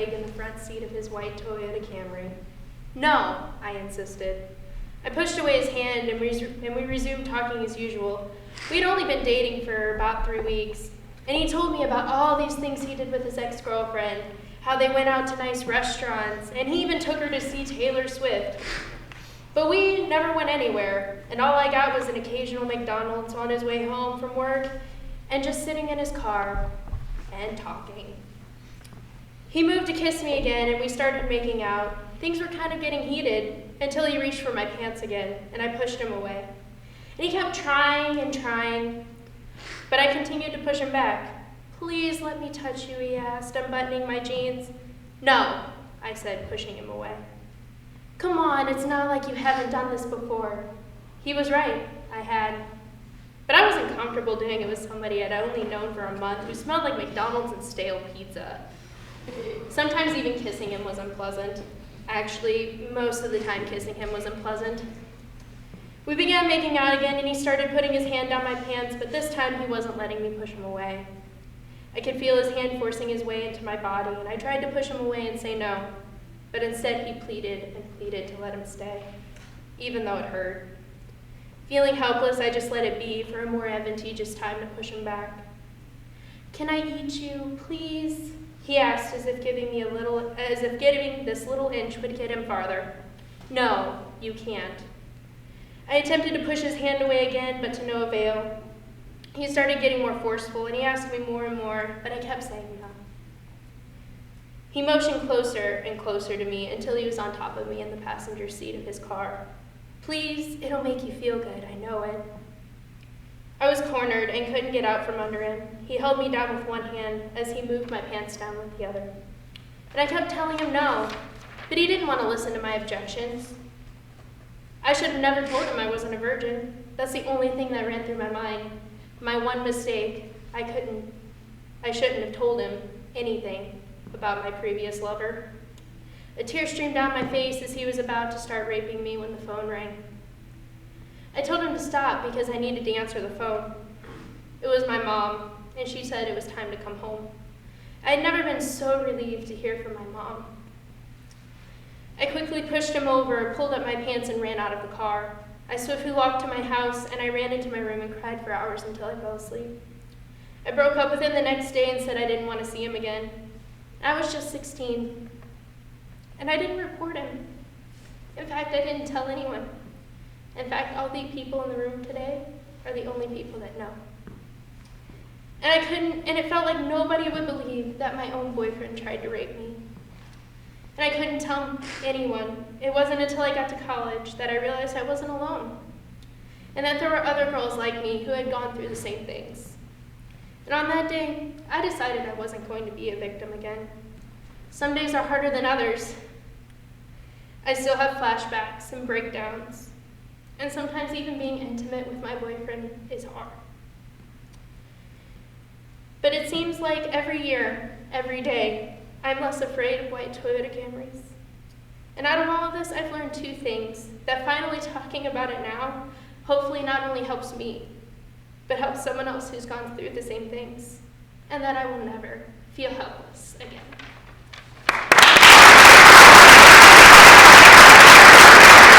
leg in the front seat of his white Toyota Camry. No, I insisted. I pushed away his hand and we resumed talking as usual. We'd only been dating for about 3 weeks, and he told me about all these things he did with his ex-girlfriend, how they went out to nice restaurants, and he even took her to see Taylor Swift. But we never went anywhere, and all I got was an occasional McDonald's on his way home from work, and just sitting in his car and talking. He moved to kiss me again, and we started making out. Things were kind of getting heated until he reached for my pants again, and I pushed him away. And he kept trying and trying, but I continued to push him back. Please let me touch you, he asked, unbuttoning my jeans. No, I said, pushing him away. Come on, it's not like you haven't done this before. He was right, I had. But I wasn't comfortable doing it with somebody I'd only known for a month who smelled like McDonald's and stale pizza. Sometimes even kissing him was unpleasant. Actually, most of the time kissing him was unpleasant. We began making out again, and he started putting his hand down my pants, but this time he wasn't letting me push him away. I could feel his hand forcing his way into my body, and I tried to push him away and say no, but instead he pleaded and pleaded to let him stay, even though it hurt. Feeling helpless, I just let it be for a more advantageous time to push him back. Can I eat you, please? He asked, as if giving this little inch would get him farther. No, you can't. I attempted to push his hand away again, but to no avail. He started getting more forceful, and he asked me more and more, but I kept saying no. He motioned closer and closer to me until he was on top of me in the passenger seat of his car. Please, it'll make you feel good, I know it. I was cornered and couldn't get out from under him. He held me down with one hand as he moved my pants down with the other. And I kept telling him no, but he didn't want to listen to my objections. I should have never told him I wasn't a virgin. That's the only thing that ran through my mind. My one mistake, I shouldn't have told him anything about my previous lover. A tear streamed down my face as he was about to start raping me when the phone rang. I told him to stop because I needed to answer the phone. It was my mom, and she said it was time to come home. I had never been so relieved to hear from my mom. I quickly pushed him over, pulled up my pants, and ran out of the car. I swiftly walked to my house, and I ran into my room and cried for hours until I fell asleep. I broke up with him the next day and said I didn't want to see him again. I was just 16, and I didn't report him. In fact, I didn't tell anyone. In fact, all the people in the room today are the only people that know. And it felt like nobody would believe that my own boyfriend tried to rape me. And I couldn't tell anyone. It wasn't until I got to college that I realized I wasn't alone, and that there were other girls like me who had gone through the same things. And on that day, I decided I wasn't going to be a victim again. Some days are harder than others. I still have flashbacks and breakdowns, and sometimes even being intimate with my boyfriend is hard. But it seems like every year, every day, I'm less afraid of white Toyota Camrys. And out of all of this, I've learned 2 things, that finally talking about it now hopefully not only helps me, but helps someone else who's gone through the same things, and that I will never feel helpless again.